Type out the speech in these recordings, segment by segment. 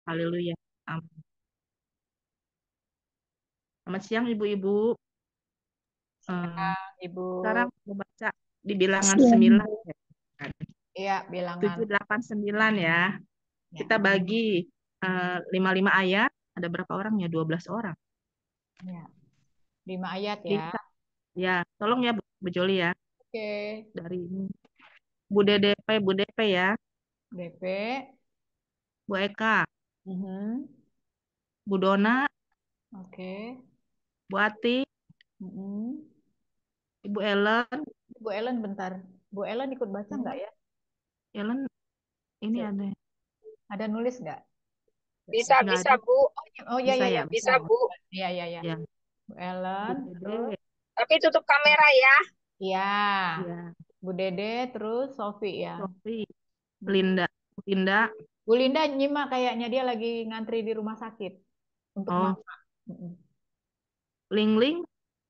Haleluya. Amin. Selamat siang Ibu-ibu. Ibu. Sekarang mau baca di bilangan Siang. 9. Iya, bilangan. 7, 8, 9 ya. Ya. Kita bagi 5 ayat. Ada berapa orang ya? 12 orang. Ya. 5 ayat ya. Ya, tolong ya Bu Joli ya. Oke. Dari ini. Bu DP ya. DP. Bu Eka. Mhm. Bu Dona. Oke. Bu Ati. Mhm. Ibu Ellen. Bu Ellen bentar. Bu Ellen ikut baca nggak ya? Ellen ini Oke. ada. Ada nulis nggak? Bisa, Nggak bisa, ada. Bu. Oh iya Bisa iya ya, iya Bisa, bisa. Bu. Iya iya iya. Ya. Bu Ellen. Bu Terus? Dede. Tapi tutup kamera ya. Iya. Ya. Bu Dede terus Sofi ya. Sofi. Mhm. Linda. Linda. Bu Linda nyimak kayaknya dia lagi ngantri di rumah sakit untuk Oh. mama. Mhm. Lingling.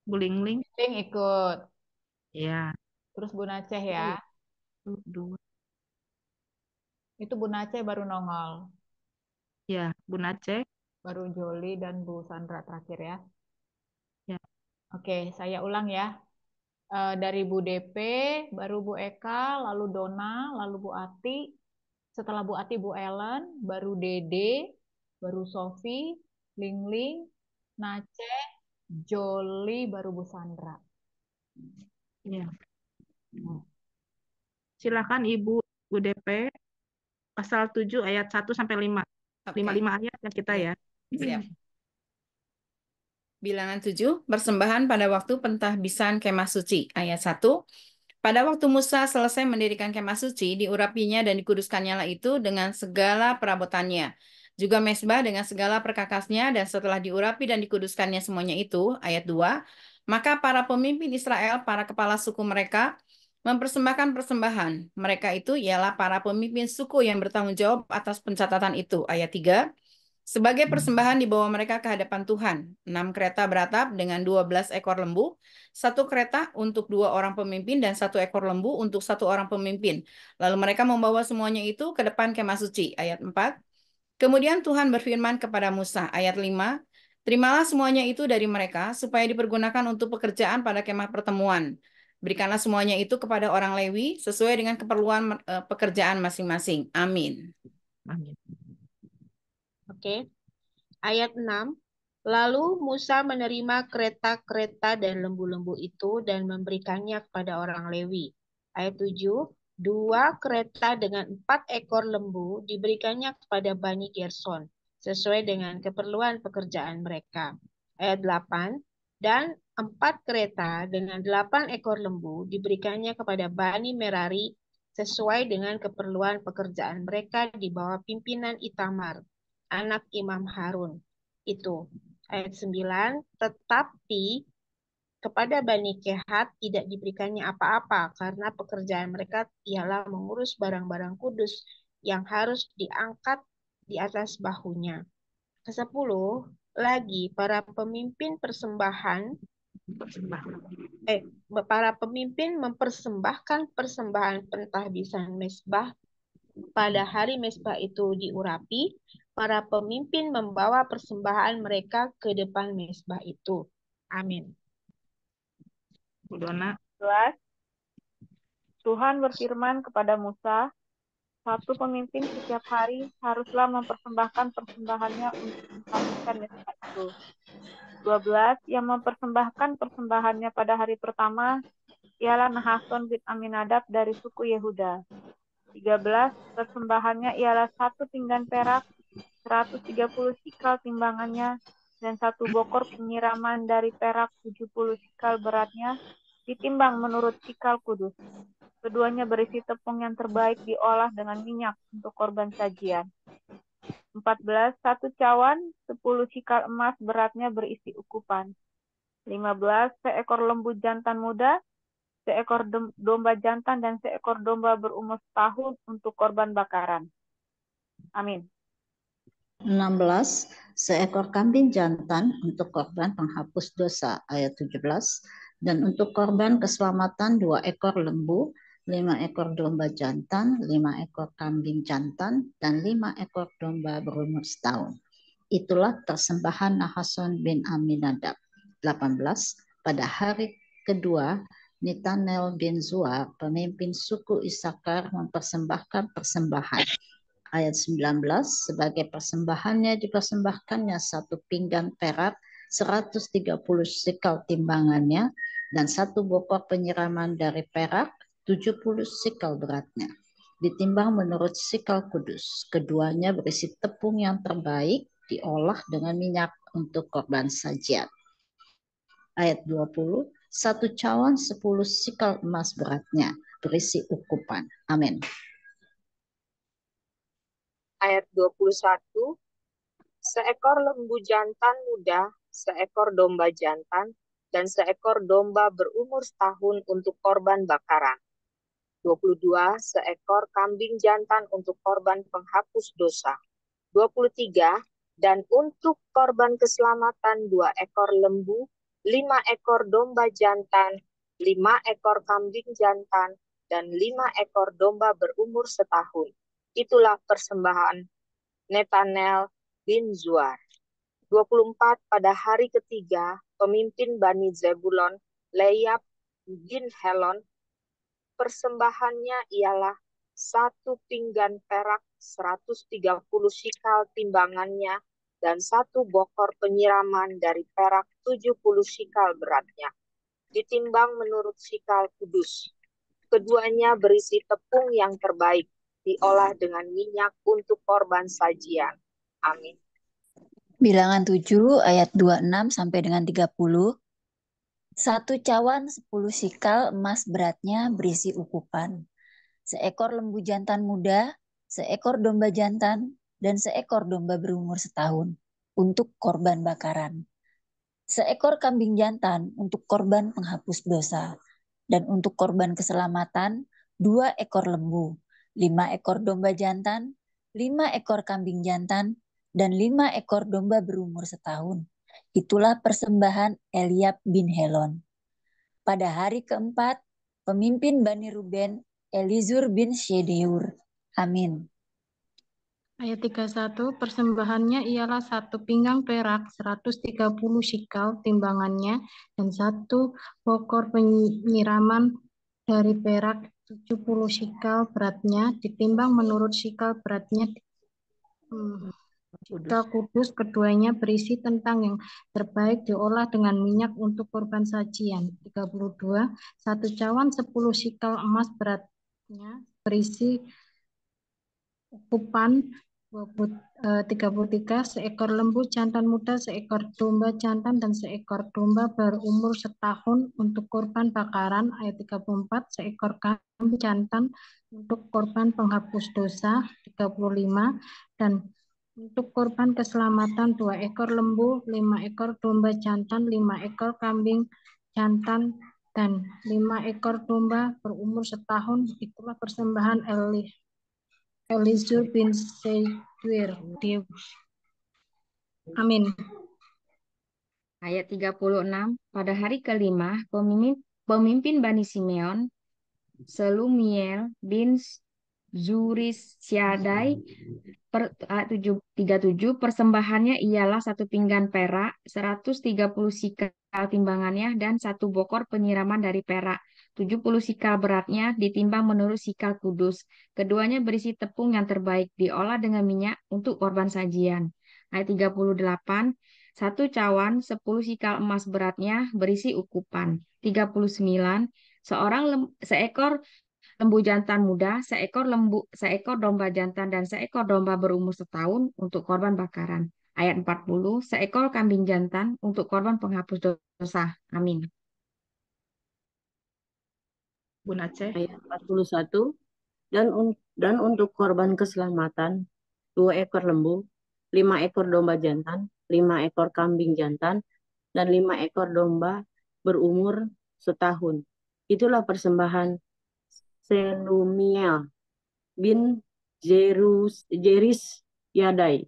Bu Lingling. Link ikut. Ya. Terus Bu Naceh ya. Dua. Itu Bu Naceh baru nongol. Ya, Bu Naceh. Baru Joli dan Bu Sandra terakhir ya. Ya. Oke, saya ulang ya. Dari Bu DP, baru Bu Eka, lalu Dona, lalu Bu Ati. Setelah Bu Ati, Bu Ellen, baru Dede, baru Sofi, Lingling, Naceh, Joli, baru Bu Sandra. Ya. Silakan Ibu Bu DP. Pasal 7 ayat 1 sampai 5. Oke. 5 ayat ya kita ya. Siap. Bilangan 7, persembahan pada waktu pentahbisan kemah suci. Ayat 1. Pada waktu Musa selesai mendirikan kemah suci, diurapinya dan dikuduskannya lah itu dengan segala perabotannya. Juga mesbah dengan segala perkakasnya, dan setelah diurapi dan dikuduskannya semuanya itu, ayat 2, maka para pemimpin Israel, para kepala suku mereka, mempersembahkan persembahan. Mereka itu ialah para pemimpin suku yang bertanggung jawab atas pencatatan itu. Ayat 3, sebagai persembahan dibawa mereka ke hadapan Tuhan, 6 kereta beratap dengan 12 ekor lembu, 1 kereta untuk 2 orang pemimpin dan 1 ekor lembu untuk 1 orang pemimpin. Lalu mereka membawa semuanya itu ke depan kemah suci. Ayat 4. Kemudian Tuhan berfirman kepada Musa, ayat 5, terimalah semuanya itu dari mereka supaya dipergunakan untuk pekerjaan pada kemah pertemuan. Berikanlah semuanya itu kepada orang Lewi sesuai dengan keperluan pekerjaan masing-masing. Amin. Amin. Oke. Ayat 6. Lalu Musa menerima kereta-kereta dan lembu-lembu itu dan memberikannya kepada orang Lewi. Ayat 7. 2 kereta dengan 4 ekor lembu diberikannya kepada Bani Gerson sesuai dengan keperluan pekerjaan mereka. Ayat 8. Dan 4 kereta dengan 8 ekor lembu diberikannya kepada Bani Merari sesuai dengan keperluan pekerjaan mereka di bawah pimpinan Itamar, anak Imam Harun. Itu ayat 9, tetapi kepada Bani Kehat tidak diberikannya apa-apa karena pekerjaan mereka ialah mengurus barang-barang kudus yang harus diangkat di atas bahunya. Ke-10, lagi para pemimpin mempersembahkan persembahan pentahbisan mezbah. Pada hari mezbah itu diurapi, para pemimpin membawa persembahan mereka ke depan mezbah itu. Amin. Bu Dona. 11. Tuhan berfirman kepada Musa, satu pemimpin setiap hari haruslah mempersembahkan persembahannya untuk mentahbiskan mezbah itu. 12. Yang mempersembahkan persembahannya pada hari pertama ialah Nahason bin Aminadab dari suku Yehuda. 13. Persembahannya ialah 1 pinggan perak, 130 sikal timbangannya, dan 1 bokor penyiraman dari perak 70 sikal beratnya, ditimbang menurut sikal kudus. Keduanya berisi tepung yang terbaik diolah dengan minyak untuk korban sajian. 14. 1 cawan, 10 sikal emas beratnya berisi ukupan. 15. Seekor lembu jantan muda, seekor domba jantan, dan seekor domba berumur setahun untuk korban bakaran. Amin. 16. Seekor kambing jantan untuk korban penghapus dosa. Ayat 17. Dan untuk korban keselamatan 2 ekor lembu, 5 ekor domba jantan, 5 ekor kambing jantan, dan 5 ekor domba berumur setahun. Itulah persembahan Nahason bin Aminadab. 18. Pada hari kedua, Netanel bin Zuar, pemimpin suku Isakar, mempersembahkan persembahan. Ayat 19, sebagai persembahannya dipersembahkannya 1 pinggan perak, 130 sikal timbangannya, dan 1 bokor penyiraman dari perak, 70 sikal beratnya. Ditimbang menurut sikal kudus. Keduanya berisi tepung yang terbaik, diolah dengan minyak untuk korban sajian. Ayat 20, 1 cawan 10 sikal emas beratnya, berisi ukupan. Amin. Ayat 21, seekor lembu jantan muda, seekor domba jantan, dan seekor domba berumur setahun untuk korban bakaran. 22, seekor kambing jantan untuk korban penghapus dosa. 23, dan untuk korban keselamatan 2 ekor lembu, 5 ekor domba jantan, 5 ekor kambing jantan, dan 5 ekor domba berumur setahun. Itulah persembahan Netanel bin Zuar. 24, pada hari ketiga, pemimpin Bani Zebulon, Leab bin Helon, persembahannya ialah 1 pinggan perak, 130 sikal timbangannya, dan 1 bokor penyiraman dari perak, 70 sikal beratnya. Ditimbang menurut sikal kudus. Keduanya berisi tepung yang terbaik, diolah dengan minyak untuk korban sajian. Amin. Bilangan 7 ayat 26 sampai dengan 30. 1 cawan 10 sikal emas beratnya berisi ukupan. Seekor lembu jantan muda, seekor domba jantan, dan seekor domba berumur setahun untuk korban bakaran. Seekor kambing jantan untuk korban penghapus dosa. Dan untuk korban keselamatan, 2 ekor lembu, 5 ekor domba jantan, 5 ekor kambing jantan, dan 5 ekor domba berumur setahun. Itulah persembahan Eliab bin Helon. Pada hari keempat, pemimpin Bani Ruben, Elizur bin Shedeur. Amin. Ayat 31, persembahannya ialah 1 pinggang perak, 130 sikal timbangannya, dan 1 bokor penyiraman dari perak, 70 sikal beratnya, ditimbang menurut sikal beratnya. Sikal kudus, keduanya berisi tentang yang terbaik, diolah dengan minyak untuk korban sajian. 32, 1 cawan 10 sikal emas beratnya, berisi ukupan. 33, seekor lembu jantan muda, seekor domba jantan, dan seekor domba berumur setahun untuk korban bakaran. Ayat 34, seekor kambing jantan untuk korban penghapus dosa. 35, dan untuk korban keselamatan 2 ekor lembu, 5 ekor domba jantan, 5 ekor kambing jantan, dan 5 ekor domba berumur setahun. Itulah persembahan Elizur bin Shedeur. Amin. Ayat 36, pada hari kelima, pemimpin Bani Simeon, Selumiel bin Zurissyadai, 37, persembahannya ialah 1 pinggan perak, 130 sikal timbangannya, dan 1 bokor penyiraman dari perak, 70 sikal beratnya, ditimbang menurut sikal kudus. Keduanya berisi tepung yang terbaik, diolah dengan minyak untuk korban sajian. Ayat 38, 1 cawan 10 sikal emas beratnya berisi ukupan. 39, seekor lembu jantan muda, seekor domba jantan, dan seekor domba berumur setahun untuk korban bakaran. Ayat 40, seekor kambing jantan untuk korban penghapus dosa. Amin. Bun Aceh. Ayat 41, dan untuk korban keselamatan 2 ekor lembu, 5 ekor domba jantan, 5 ekor kambing jantan, dan 5 ekor domba berumur setahun. Itulah persembahan Selumiel bin Jeris Yadai.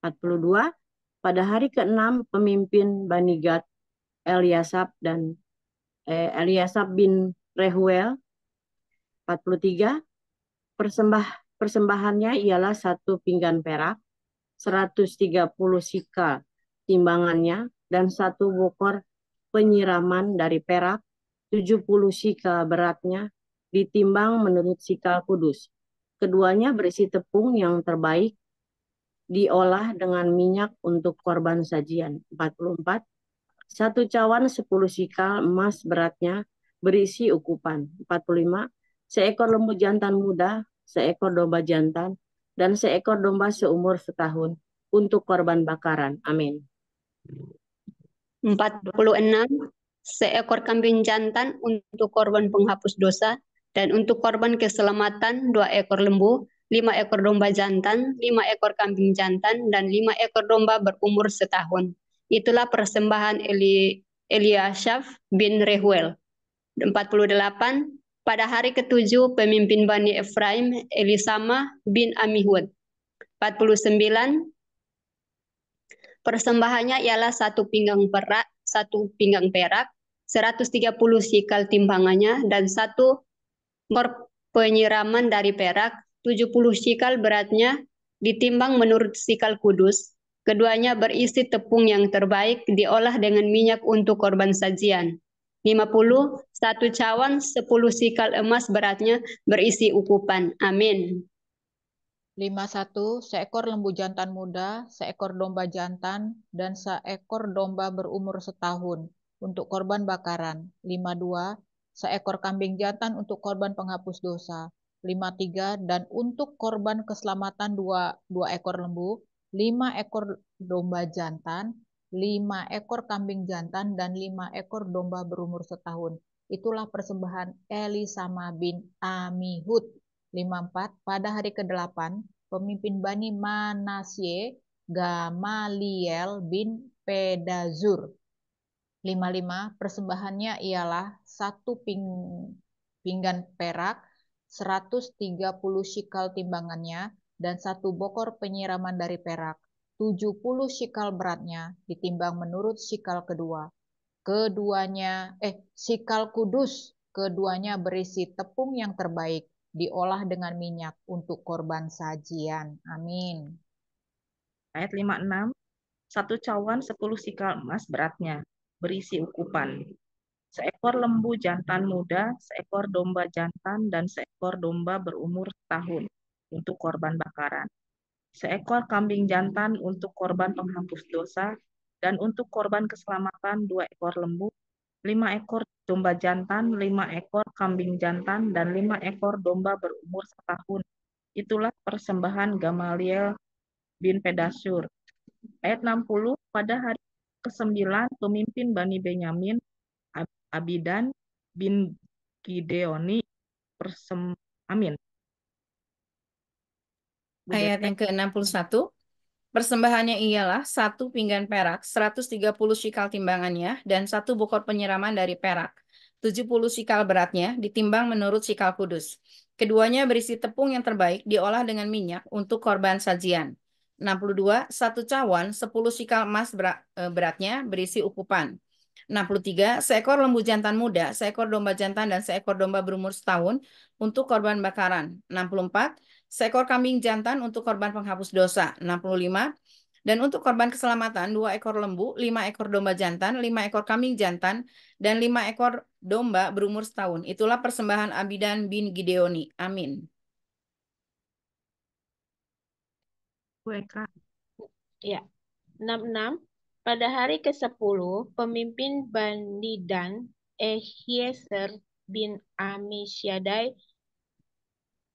42, pada hari ke-6 pemimpin Bani Gad, Eliasab bin Rehuel, 43. Persembahannya ialah 1 pinggan perak, 130 sikal timbangannya, dan 1 bokor penyiraman dari perak, 70 sikal beratnya, ditimbang menurut sikal kudus. Keduanya berisi tepung yang terbaik, diolah dengan minyak untuk korban sajian. 44. 1 cawan 10 sikal emas beratnya, berisi ukupan. 45. Seekor lembu jantan muda, seekor domba jantan, dan seekor domba seumur setahun untuk korban bakaran. Amin. 46. Seekor kambing jantan untuk korban penghapus dosa, dan untuk korban keselamatan 2 ekor lembu, 5 ekor domba jantan, 5 ekor kambing jantan, dan 5 ekor domba berumur setahun. Itulah persembahan Eliashaf bin Rehuel. 48. Pada hari ke-7 pemimpin Bani Efraim Elisama bin Amihud. 49. Persembahannya ialah 1 pinggang perak, 1 pinggang perak, 130 sikal timbangannya, dan 1 bor penyiraman dari perak, 70 sikal beratnya, ditimbang menurut sikal kudus. Keduanya berisi tepung yang terbaik, diolah dengan minyak untuk korban sajian. 50. 1 cawan 10 sikal emas beratnya, berisi ukupan. Amin. 51. Seekor lembu jantan muda, seekor domba jantan, dan seekor domba berumur setahun untuk korban bakaran. 52. Seekor kambing jantan untuk korban penghapus dosa. 53. Dan untuk korban keselamatan 2 ekor lembu, 5 ekor domba jantan, 5 ekor kambing jantan, dan 5 ekor domba berumur setahun. Itulah persembahan Elisama bin Amihud. 54. Pada hari ke-8, pemimpin Bani Manasye, Gamaliel bin Pedazur. 55. Persembahannya ialah 1 pinggan perak, 130 sikal timbangannya, dan 1 bokor penyiraman dari perak, 70 sikal beratnya, ditimbang menurut sikal kedua. Sikal kudus, keduanya berisi tepung yang terbaik, diolah dengan minyak untuk korban sajian. Amin. Ayat 56. 1 cawan 10 sikal emas beratnya, berisi ukupan. Seekor lembu jantan muda, seekor domba jantan, dan seekor domba berumur setahun untuk korban bakaran. Seekor kambing jantan untuk korban penghapus dosa, dan untuk korban keselamatan 2 ekor lembu, 5 ekor domba jantan, 5 ekor kambing jantan, dan 5 ekor domba berumur setahun. Itulah persembahan Gamaliel bin Pedasur. Ayat 60. Pada hari ke-9 pemimpin Bani Benyamin Abidan bin Gideoni Amin. Ayat yang ke-61. Persembahannya ialah 1 pinggan perak, 130 sikal timbangannya, dan 1 bokor penyiraman dari perak, 70 sikal beratnya, ditimbang menurut sikal kudus. Keduanya berisi tepung yang terbaik, diolah dengan minyak untuk korban sajian. 62. 1 cawan 10 sikal emas beratnya, berisi ukupan. 63. Seekor lembu jantan muda, seekor domba jantan, dan seekor domba berumur setahun untuk korban bakaran. 64. Seekor kambing jantan untuk korban penghapus dosa. 65. Dan untuk korban keselamatan 2 ekor lembu, 5 ekor domba jantan, 5 ekor kambing jantan, dan 5 ekor domba berumur setahun. Itulah persembahan Abidan bin Gideoni. Amin. Ya. 66. Pada hari ke-10, pemimpin Bani Dan, Ehiezer bin Amisyaddai.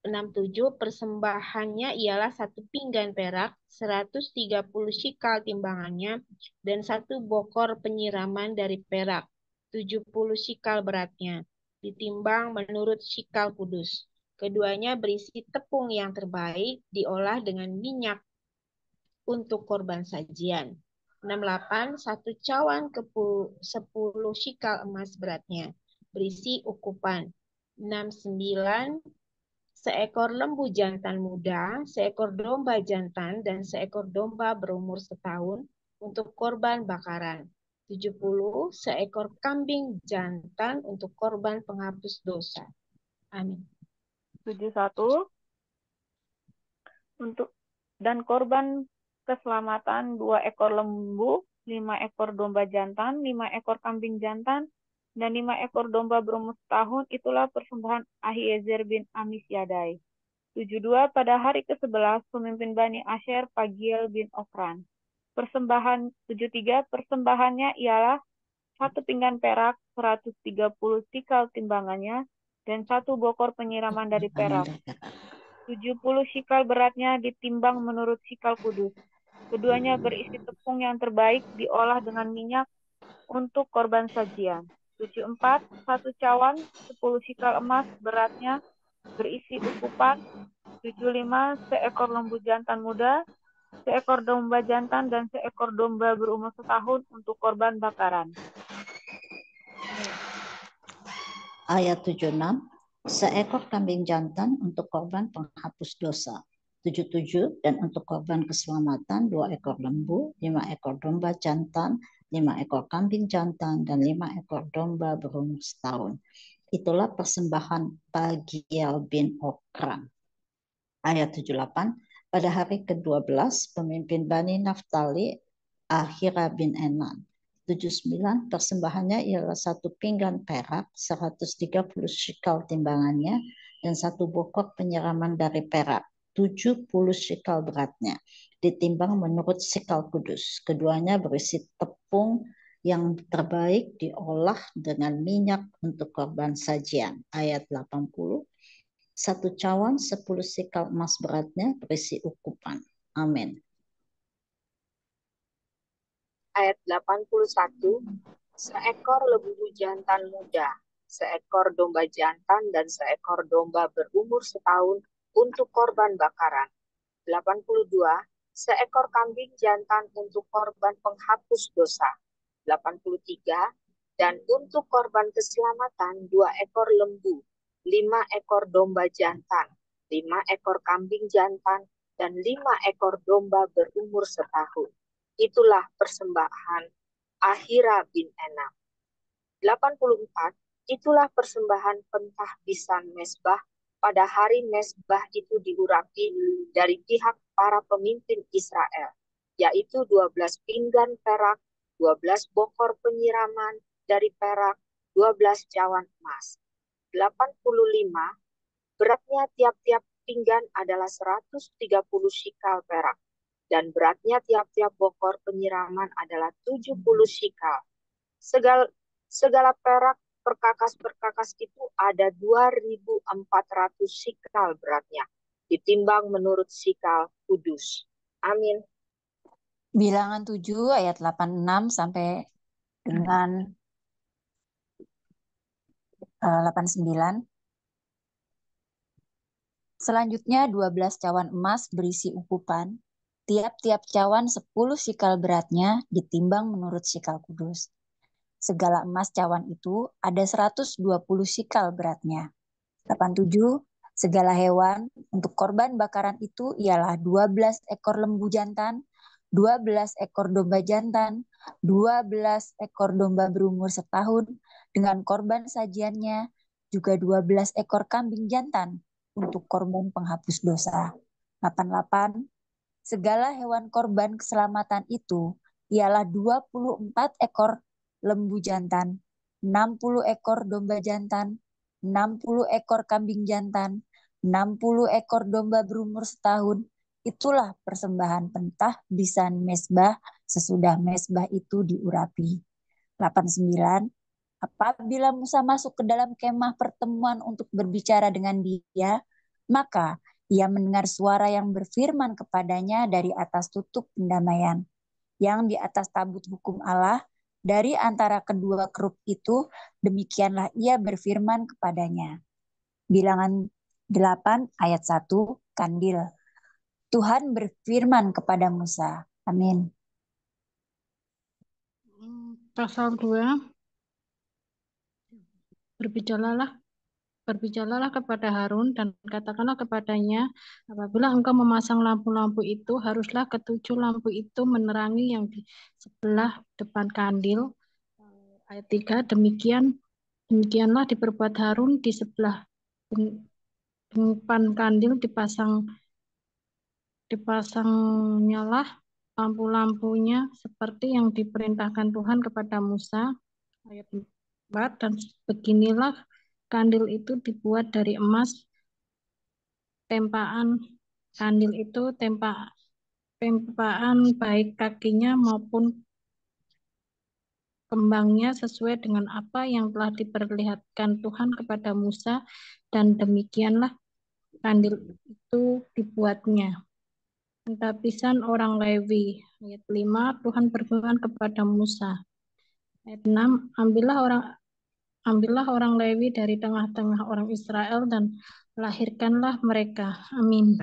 67. Persembahannya ialah 1 pinggan perak, 130 sikal timbangannya, dan 1 bokor penyiraman dari perak, 70 sikal beratnya, ditimbang menurut sikal kudus. Keduanya berisi tepung yang terbaik, diolah dengan minyak untuk korban sajian. 68. 1 cawan 10 sikal emas beratnya, berisi ukupan. 69. Seekor lembu jantan muda, seekor domba jantan, dan seekor domba berumur setahun untuk korban bakaran. 70. Seekor kambing jantan untuk korban penghapus dosa. Amin. 71 dan korban keselamatan 2 ekor lembu, 5 ekor domba jantan, 5 ekor kambing jantan, dan 5 ekor domba berumur setahun, itulah persembahan Ahiezer bin Amisyadai. 72 pada hari ke-11 pemimpin Bani Asher Pagiel bin Okran. 73 persembahannya ialah 1 pinggan perak 130 sikal timbangannya dan 1 bokor penyiraman dari perak. 70 sikal beratnya ditimbang menurut sikal kudus. Keduanya berisi tepung yang terbaik diolah dengan minyak untuk korban sajian. 74 1 cawan 10 sikal emas beratnya berisi ukupan. 75 seekor lembu jantan muda, seekor domba jantan dan seekor domba berumur setahun untuk korban bakaran. Ayat 76, seekor kambing jantan untuk korban penghapus dosa. 77 dan untuk korban keselamatan 2 ekor lembu, 5 ekor domba jantan, 5 ekor kambing jantan, dan 5 ekor domba berumur setahun. Itulah persembahan Pagiel bin Okran. Ayat 78, pada hari ke-12 pemimpin Bani Naftali Ahira bin Enan. 79 persembahannya ialah 1 pinggan perak 130 shikal timbangannya dan 1 bokor penyiraman dari perak 70 shikal beratnya ditimbang menurut sikal kudus. Keduanya berisi tepung yang terbaik diolah dengan minyak untuk korban sajian. Ayat 80, 1 cawan 10 sikal emas beratnya berisi ukupan. Amin. Ayat 81, seekor lembu jantan muda, seekor domba jantan dan seekor domba berumur setahun untuk korban bakaran. 82, seekor kambing jantan untuk korban penghapus dosa. 83, dan untuk korban keselamatan 2 ekor lembu, 5 ekor domba jantan, 5 ekor kambing jantan, dan 5 ekor domba berumur setahun. Itulah persembahan Ahira bin Enam. 84, itulah persembahan pentahbisan mezbah pada hari mezbah itu diurapi dari pihak para pemimpin Israel, yaitu 12 pinggan perak, 12 bokor penyiraman dari perak, 12 cawan emas. 85, beratnya tiap-tiap pinggan adalah 130 shikal perak, dan beratnya tiap-tiap bokor penyiraman adalah 70 shikal. Segala perak perkakas-perkakas itu ada 2.400 shikal beratnya, ditimbang menurut sikal kudus. Amin. Bilangan 7 ayat 86 sampai dengan 89. Selanjutnya 12 cawan emas berisi ukupan. Tiap-tiap cawan 10 sikal beratnya ditimbang menurut sikal kudus. Segala emas cawan itu ada 120 sikal beratnya. 87. Segala hewan untuk korban bakaran itu ialah 12 ekor lembu jantan, 12 ekor domba jantan, 12 ekor domba berumur setahun dengan korban sajiannya, juga 12 ekor kambing jantan untuk korban penghapus dosa. 88. Segala hewan korban keselamatan itu ialah 24 ekor lembu jantan, 60 ekor domba jantan, 60 ekor kambing jantan, 60 ekor domba berumur setahun. Itulah persembahan pentahbisan mezbah sesudah mezbah itu diurapi. 89. Apabila Musa masuk ke dalam kemah pertemuan untuk berbicara dengan dia, maka ia mendengar suara yang berfirman kepadanya dari atas tutup pendamaian, yang di atas tabut hukum Allah, dari antara kedua kerup itu, demikianlah ia berfirman kepadanya. Bilangan 8 ayat 1, Kandil. Tuhan berfirman kepada Musa. Amin. Pasal 2. Berbicaralah kepada Harun dan katakanlah kepadanya, apabila engkau memasang lampu-lampu itu, haruslah ketujuh lampu itu menerangi yang di sebelah depan kandil. Ayat 3, demikianlah diperbuat Harun di sebelah depan kandil dipasanglah lampu-lampunya seperti yang diperintahkan Tuhan kepada Musa. Ayat 4, dan beginilah kandil itu dibuat dari emas. Tempaan kandil itu tempaan baik kakinya maupun kembangnya sesuai dengan apa yang telah diperlihatkan Tuhan kepada Musa, dan demikianlah kandil itu dibuatnya. Pentapisan orang Lewi. Ayat 5, Tuhan berfirman kepada Musa. Ayat 6, ambillah orang Lewi dari tengah-tengah orang Israel dan lahirkanlah mereka. Amin.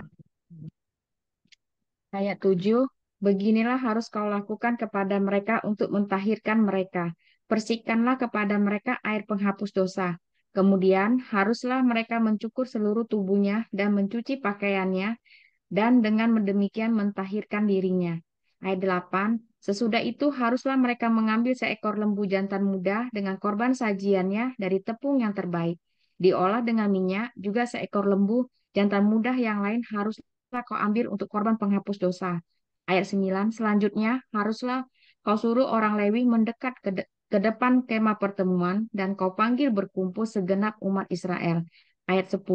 Ayat 7, beginilah harus kau lakukan kepada mereka untuk mentahirkan mereka. Persikanlah kepada mereka air penghapus dosa. Kemudian haruslah mereka mencukur seluruh tubuhnya dan mencuci pakaiannya, dan dengan demikian mentahirkan dirinya. Ayat 8, sesudah itu haruslah mereka mengambil seekor lembu jantan muda dengan korban sajiannya dari tepung yang terbaik. Diolah dengan minyak, juga seekor lembu jantan muda yang lain haruslah kau ambil untuk korban penghapus dosa. Ayat 9, selanjutnya haruslah kau suruh orang Lewi mendekat ke depan kemah pertemuan dan kau panggil berkumpul segenap umat Israel. Ayat 10,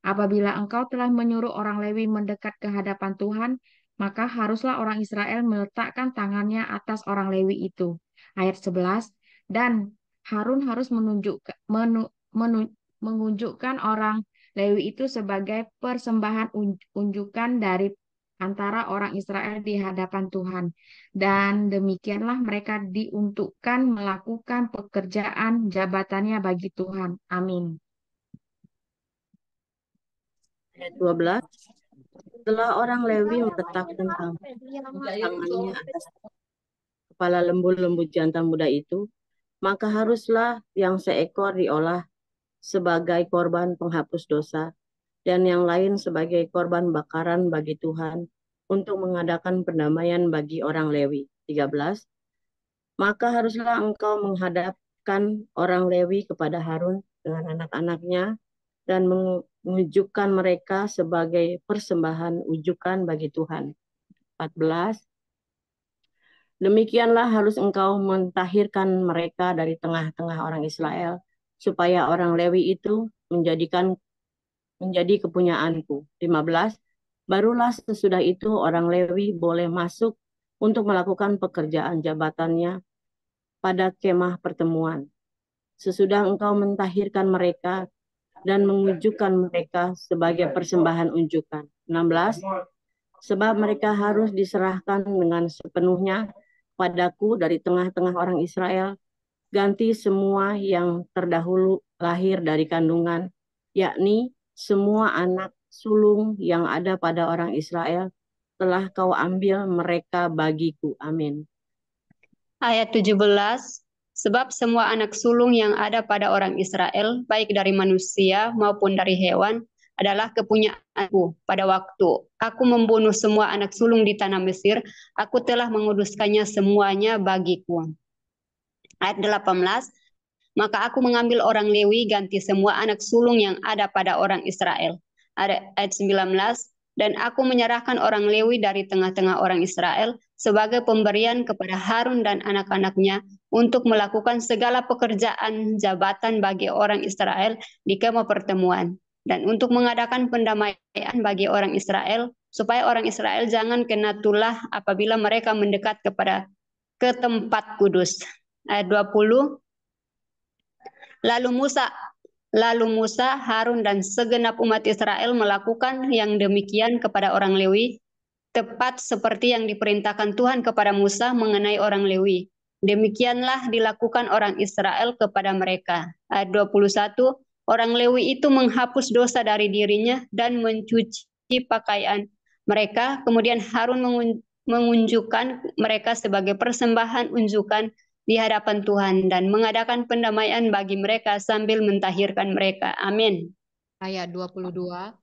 apabila engkau telah menyuruh orang Lewi mendekat ke hadapan Tuhan, maka haruslah orang Israel meletakkan tangannya atas orang Lewi itu. Ayat 11, dan Harun harus menunjukkan orang Lewi itu sebagai persembahan unjukan dari antara orang Israel di hadapan Tuhan. Dan demikianlah mereka diuntukkan melakukan pekerjaan jabatannya bagi Tuhan. Amin. Ayat 12, setelah orang Lewi meletakkan tangannya atas kepala lembu-lembu jantan muda itu, maka haruslah yang seekor diolah sebagai korban penghapus dosa, dan yang lain sebagai korban bakaran bagi Tuhan untuk mengadakan pendamaian bagi orang Lewi. 13, maka haruslah engkau menghadapkan orang Lewi kepada Harun dengan anak-anaknya dan menunjukkan mereka sebagai persembahan ujukan bagi Tuhan. 14, demikianlah harus engkau mentahirkan mereka dari tengah-tengah orang Israel, supaya orang Lewi itu menjadi kepunyaanku. 15, barulah sesudah itu orang Lewi boleh masuk untuk melakukan pekerjaan jabatannya pada kemah pertemuan. Sesudah engkau mentahirkan mereka dan mengujukan mereka sebagai persembahan unjukan. 16, sebab mereka harus diserahkan dengan sepenuhnya padaku dari tengah-tengah orang Israel, ganti semua yang terdahulu lahir dari kandungan, yakni semua anak sulung yang ada pada orang Israel, telah kau ambil mereka bagiku. Amin. Ayat 17, sebab semua anak sulung yang ada pada orang Israel, baik dari manusia maupun dari hewan, adalah kepunyaanku. Pada waktu aku membunuh semua anak sulung di tanah Mesir, aku telah menguduskannya semuanya bagiku. Ayat 18, maka aku mengambil orang Lewi ganti semua anak sulung yang ada pada orang Israel. Ayat 19, dan aku menyerahkan orang Lewi dari tengah-tengah orang Israel sebagai pemberian kepada Harun dan anak-anaknya untuk melakukan segala pekerjaan jabatan bagi orang Israel di kemah pertemuan, dan untuk mengadakan pendamaian bagi orang Israel, supaya orang Israel jangan kena tulah apabila mereka mendekat ke tempat kudus. Ayat 20, Lalu Musa, Harun, dan segenap umat Israel melakukan yang demikian kepada orang Lewi, tepat seperti yang diperintahkan Tuhan kepada Musa mengenai orang Lewi. Demikianlah dilakukan orang Israel kepada mereka. Ayat 21, orang Lewi itu menghapus dosa dari dirinya dan mencuci pakaian mereka. Kemudian Harun mengunjukkan mereka sebagai persembahan unjukan di hadapan Tuhan dan mengadakan pendamaian bagi mereka sambil mentahirkan mereka. Amin. Ayat 22,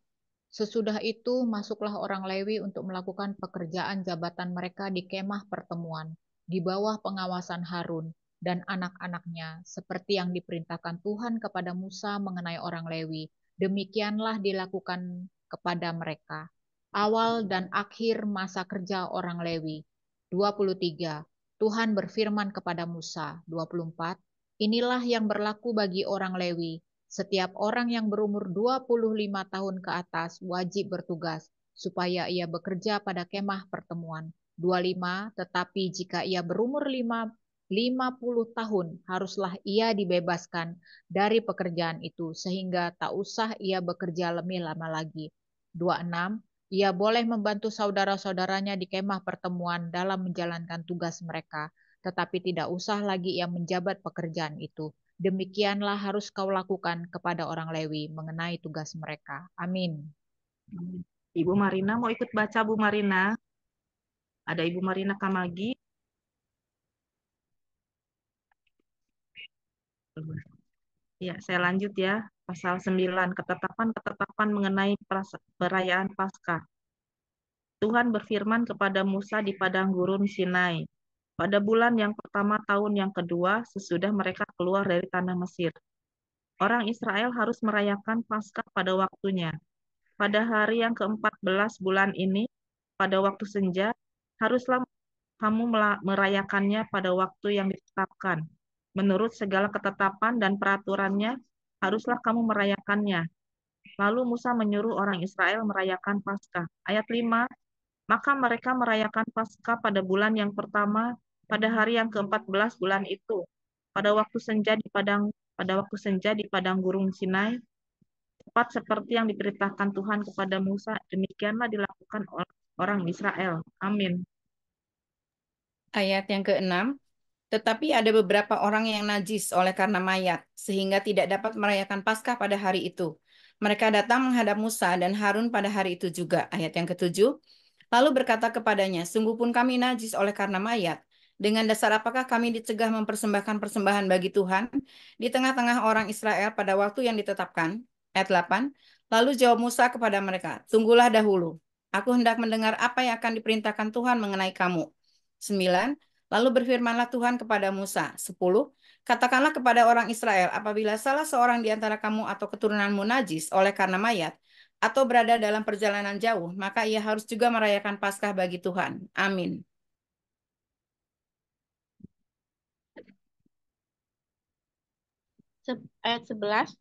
sesudah itu masuklah orang Lewi untuk melakukan pekerjaan jabatan mereka di kemah pertemuan, di bawah pengawasan Harun dan anak-anaknya, seperti yang diperintahkan Tuhan kepada Musa mengenai orang Lewi, Demikianlah dilakukan kepada mereka. Awal dan akhir masa kerja orang Lewi. 23. Tuhan berfirman kepada Musa. 24. Inilah yang berlaku bagi orang Lewi. Setiap orang yang berumur 25 tahun ke atas wajib bertugas, supaya ia bekerja pada kemah pertemuan. 25. Tetapi jika ia berumur 50 tahun, haruslah ia dibebaskan dari pekerjaan itu, sehingga tak usah ia bekerja lebih lama lagi. 26. Ia boleh membantu saudara-saudaranya di kemah pertemuan dalam menjalankan tugas mereka, tetapi tidak usah lagi ia menjabat pekerjaan itu. Demikianlah harus kau lakukan kepada orang Lewi mengenai tugas mereka. Amin. Ibu Marina mau ikut baca, Bu Marina? Ada Ibu Marina Kamagi. Ya, saya lanjut ya. Pasal 9, ketetapan-ketetapan mengenai perayaan Paskah. Tuhan berfirman kepada Musa di padang gurun Sinai. Pada bulan yang pertama tahun yang kedua, sesudah mereka keluar dari tanah Mesir. Orang Israel harus merayakan Paskah pada waktunya. Pada hari yang ke-14 bulan ini, pada waktu senja, haruslah kamu merayakannya pada waktu yang ditetapkan. Menurut segala ketetapan dan peraturannya, haruslah kamu merayakannya. Lalu Musa menyuruh orang Israel merayakan Paskah. Ayat 5, maka mereka merayakan Paskah pada bulan yang pertama, pada hari yang ke-14 bulan itu. Pada waktu senja di padang gurun Sinai, tepat seperti yang diperintahkan Tuhan kepada Musa, demikianlah dilakukan oleh orang Israel. Amin. Ayat yang ke-6, tetapi ada beberapa orang yang najis oleh karena mayat, sehingga tidak dapat merayakan Paskah pada hari itu. Mereka datang menghadap Musa dan Harun pada hari itu juga. Ayat yang ke-7, lalu berkata kepadanya, sungguh pun kami najis oleh karena mayat. Dengan dasar apakah kami dicegah mempersembahkan persembahan bagi Tuhan di tengah-tengah orang Israel pada waktu yang ditetapkan? Ayat 8, lalu jawab Musa kepada mereka, tunggulah dahulu. Aku hendak mendengar apa yang akan diperintahkan Tuhan mengenai kamu. 9, lalu berfirmanlah Tuhan kepada Musa. 10, katakanlah kepada orang Israel, apabila salah seorang di antara kamu atau keturunanmu najis oleh karena mayat, atau berada dalam perjalanan jauh, maka ia harus juga merayakan Paskah bagi Tuhan. Amin. Ayat 11,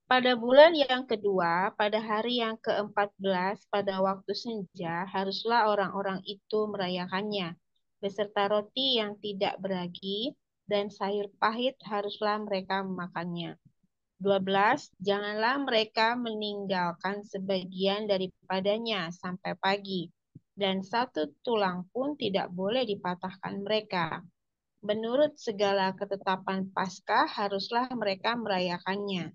pada bulan yang kedua, pada hari yang ke-14, pada waktu senja, haruslah orang-orang itu merayakannya, beserta roti yang tidak beragi, dan sayur pahit haruslah mereka memakannya. 12, janganlah mereka meninggalkan sebagian daripadanya sampai pagi, dan satu tulang pun tidak boleh dipatahkan mereka. Menurut segala ketetapan Paskah, haruslah mereka merayakannya.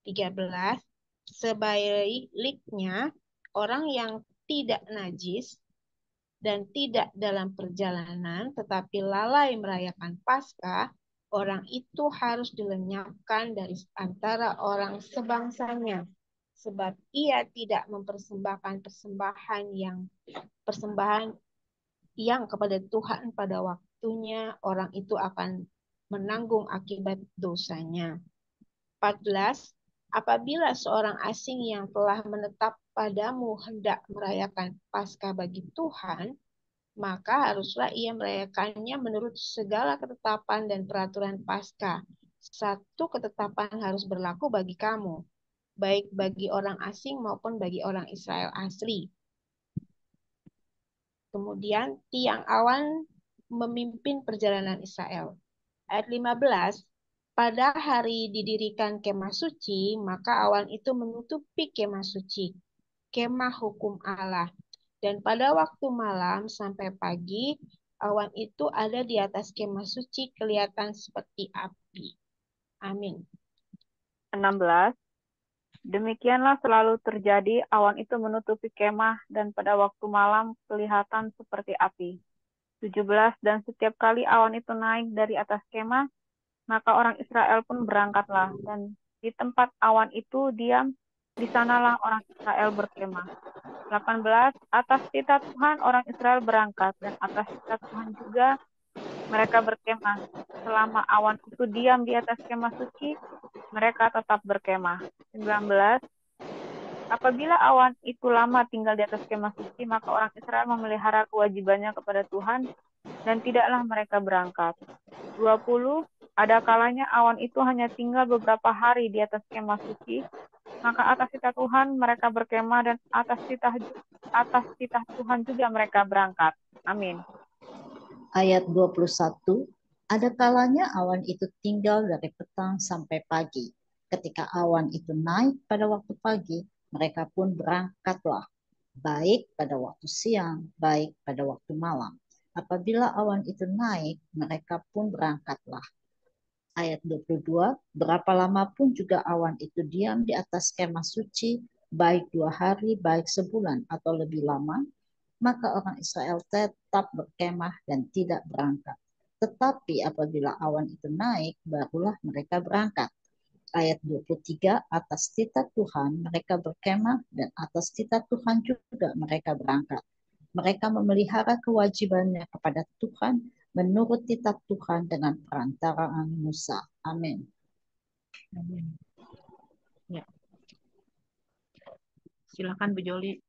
13, sebaliknya orang yang tidak najis dan tidak dalam perjalanan tetapi lalai merayakan Paskah, orang itu harus dilenyapkan dari antara orang sebangsanya, sebab ia tidak mempersembahkan persembahan yang kepada Tuhan pada waktunya. Orang itu akan menanggung akibat dosanya. 14, apabila seorang asing yang telah menetap padamu hendak merayakan Paskah bagi Tuhan, maka haruslah ia merayakannya menurut segala ketetapan dan peraturan Paskah. Satu ketetapan harus berlaku bagi kamu, baik bagi orang asing maupun bagi orang Israel asli. Kemudian tiang awan memimpin perjalanan Israel. Ayat 15, pada hari didirikan kemah suci, maka awan itu menutupi kemah suci, kemah hukum Allah. Dan pada waktu malam sampai pagi, awan itu ada di atas kemah suci kelihatan seperti api. Amin. 16. Demikianlah selalu terjadi, awan itu menutupi kemah, dan pada waktu malam kelihatan seperti api. 17. Dan setiap kali awan itu naik dari atas kemah, maka orang Israel pun berangkatlah, dan di tempat awan itu diam, di sanalah orang Israel berkemah. 18. Atas titah Tuhan orang Israel berangkat, dan atas titah Tuhan juga mereka berkemah. Selama awan itu diam di atas kemah suci, mereka tetap berkemah. 19. Apabila awan itu lama tinggal di atas kemah suci, maka orang Israel memelihara kewajibannya kepada Tuhan dan tidaklah mereka berangkat. 20. Ada kalanya awan itu hanya tinggal beberapa hari di atas kemah suci, maka atas titah Tuhan mereka berkemah dan atas titah Tuhan juga mereka berangkat. Amin. Ayat 21, ada kalanya awan itu tinggal dari petang sampai pagi. Ketika awan itu naik pada waktu pagi, mereka pun berangkatlah, baik pada waktu siang, baik pada waktu malam. Apabila awan itu naik, mereka pun berangkatlah. Ayat 22, berapa lama pun juga awan itu diam di atas kemah suci, baik 2 hari, baik sebulan atau lebih lama, maka orang Israel tetap berkemah dan tidak berangkat. Tetapi apabila awan itu naik, barulah mereka berangkat. Ayat 23, atas titah Tuhan mereka berkemah dan atas titah Tuhan juga mereka berangkat. Mereka memelihara kewajibannya kepada Tuhan menurut titah Tuhan dengan perantaraan Musa. Amin. Amin. Ya. Silakan Bu Joli.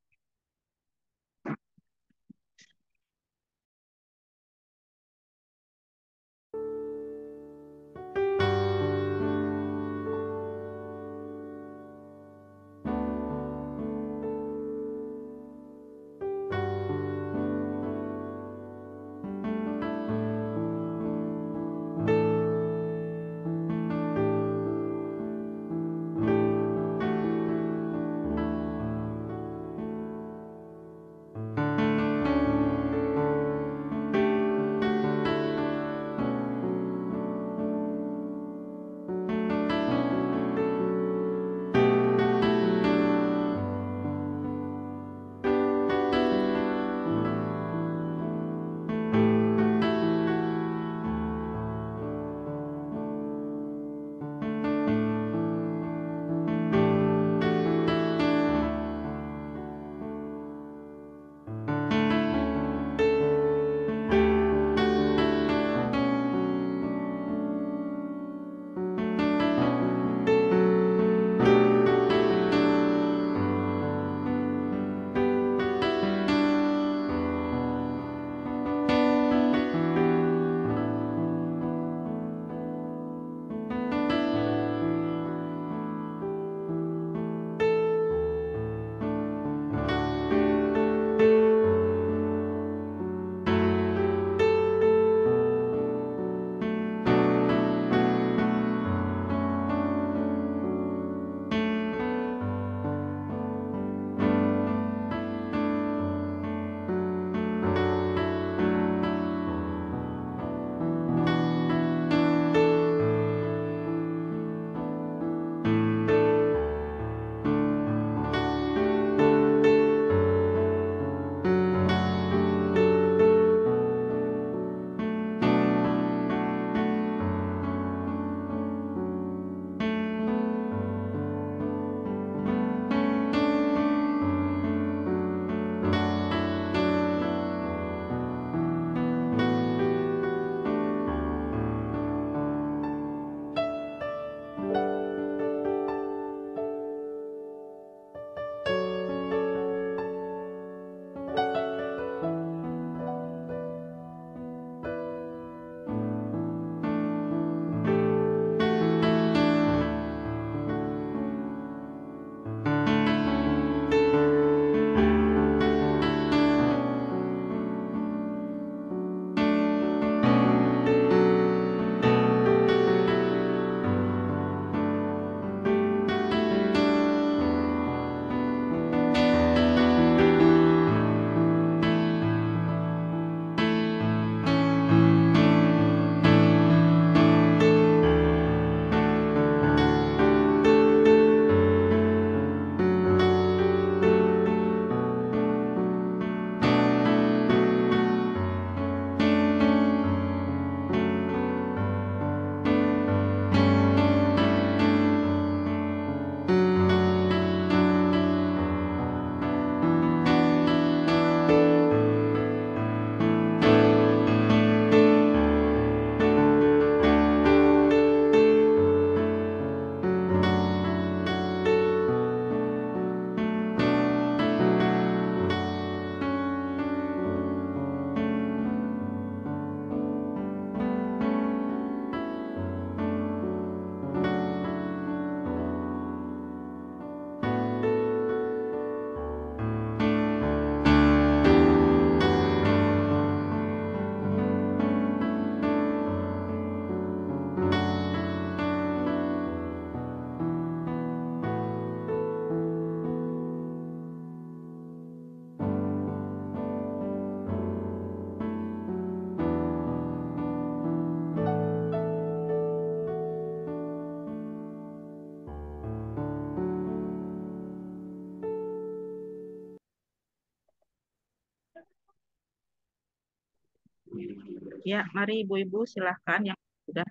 Ya, mari ibu-ibu silahkan yang sudah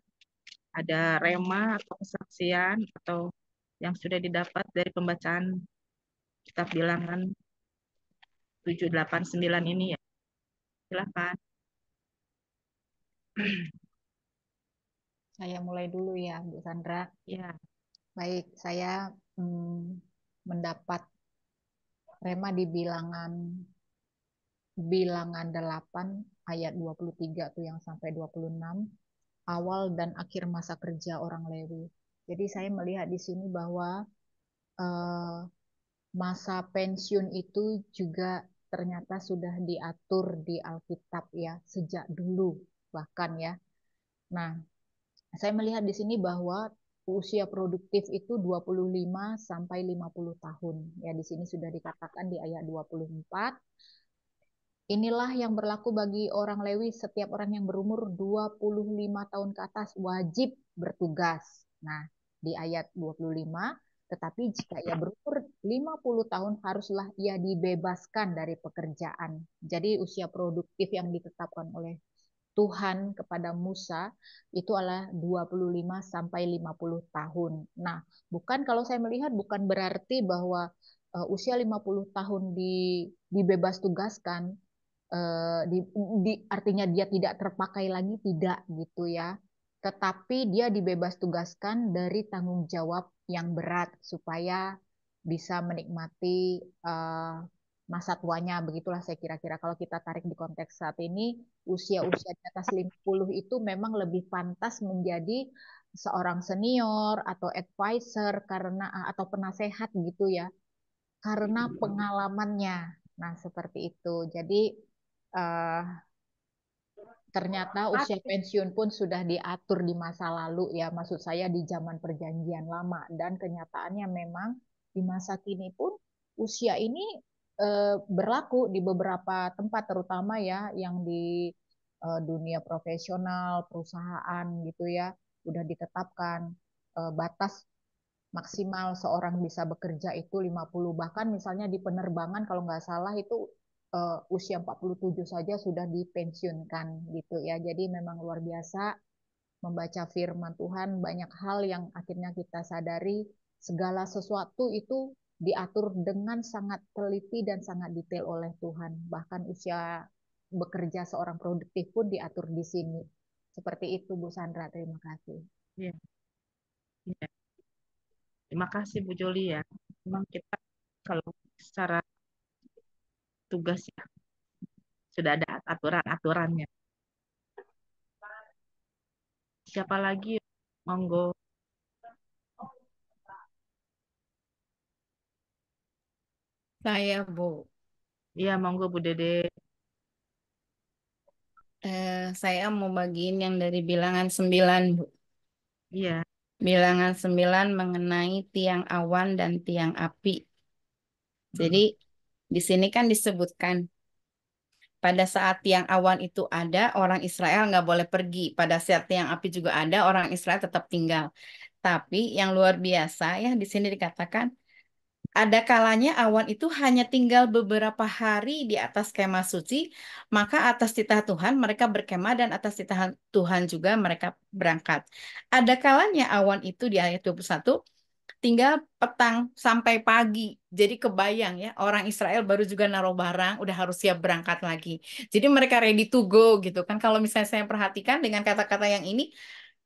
ada rema atau kesaksian atau yang sudah didapat dari pembacaan kitab bilangan 789 ini ya. Silahkan. Saya mulai dulu ya, Bu Sandra. Ya, Baik, saya mendapat rema di bilangan 8 ayat 23 tuh yang sampai 26, awal dan akhir masa kerja orang Lewi. Jadi saya melihat di sini bahwa masa pensiun itu juga ternyata sudah diatur di Alkitab ya, sejak dulu bahkan ya. Nah, saya melihat di sini bahwa usia produktif itu 25 sampai 50 tahun. Ya, di sini sudah dikatakan di ayat 24. Inilah yang berlaku bagi orang Lewi, setiap orang yang berumur 25 tahun ke atas wajib bertugas. Nah, di ayat 25, tetapi jika ia berumur 50 tahun haruslah ia dibebaskan dari pekerjaan. Jadi usia produktif yang ditetapkan oleh Tuhan kepada Musa itu adalah 25 sampai 50 tahun. Nah, bukan, kalau saya melihat bukan berarti bahwa usia 50 tahun dibebas tugaskan, artinya dia tidak terpakai lagi, tidak gitu ya. Tetapi dia dibebas tugaskan dari tanggung jawab yang berat supaya bisa menikmati masa tuanya, begitulah saya kira-kira. Kalau kita tarik di konteks saat ini, usia-usia di atas 50 itu memang lebih pantas menjadi seorang senior atau advisor karena atau penasehat gitu ya, karena pengalamannya. Nah, seperti itu. Jadi ternyata usia pensiun pun sudah diatur di masa lalu ya, maksud saya di zaman perjanjian lama, dan kenyataannya memang di masa kini pun usia ini berlaku di beberapa tempat, terutama ya yang di dunia profesional, perusahaan gitu ya, udah ditetapkan batas maksimal seorang bisa bekerja itu 50. Bahkan misalnya di penerbangan kalau nggak salah itu usia 47 saja sudah dipensiunkan gitu ya. Jadi memang luar biasa membaca firman Tuhan, banyak hal yang akhirnya kita sadari segala sesuatu itu diatur dengan sangat teliti dan sangat detail oleh Tuhan. Bahkan usia bekerja seorang produktif pun diatur di sini. Seperti itu Bu Sandra, terima kasih. ya, ya. Terima kasih Bu Joli ya. Memang kita kalau secara tugas ya sudah ada aturan-aturannya. Siapa lagi? Monggo. Saya, Bu. Iya, monggo Bu Dede. Saya mau bagiin yang dari bilangan 9, Bu. Iya. Bilangan 9 mengenai tiang awan dan tiang api. Jadi di sini kan disebutkan pada saat tiang awan itu ada, orang Israel nggak boleh pergi. Pada saat tiang api juga ada, orang Israel tetap tinggal. Tapi yang luar biasa ya di sini dikatakan ada kalanya awan itu hanya tinggal beberapa hari di atas kemah suci, maka atas titah Tuhan mereka berkemah dan atas titah Tuhan juga mereka berangkat. Ada kalanya awan itu di ayat 21 tinggal petang sampai pagi. Jadi kebayang ya, orang Israel baru juga naruh barang, udah harus siap berangkat lagi. Jadi mereka ready to go gitu kan. Kalau misalnya saya perhatikan dengan kata-kata yang ini,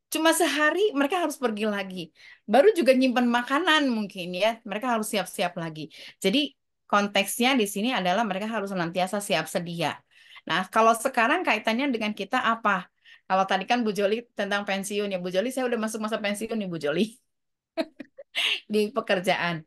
cuma sehari mereka harus pergi lagi. Baru juga nyimpan makanan mungkin ya. Mereka harus siap-siap lagi. Jadi konteksnya di sini adalah mereka harus senantiasa siap sedia. Nah, kalau sekarang kaitannya dengan kita apa? Kalau tadi kan Bu Joli tentang pensiun ya, Bu Joli saya udah masuk masa pensiun nih Bu Joli di pekerjaan.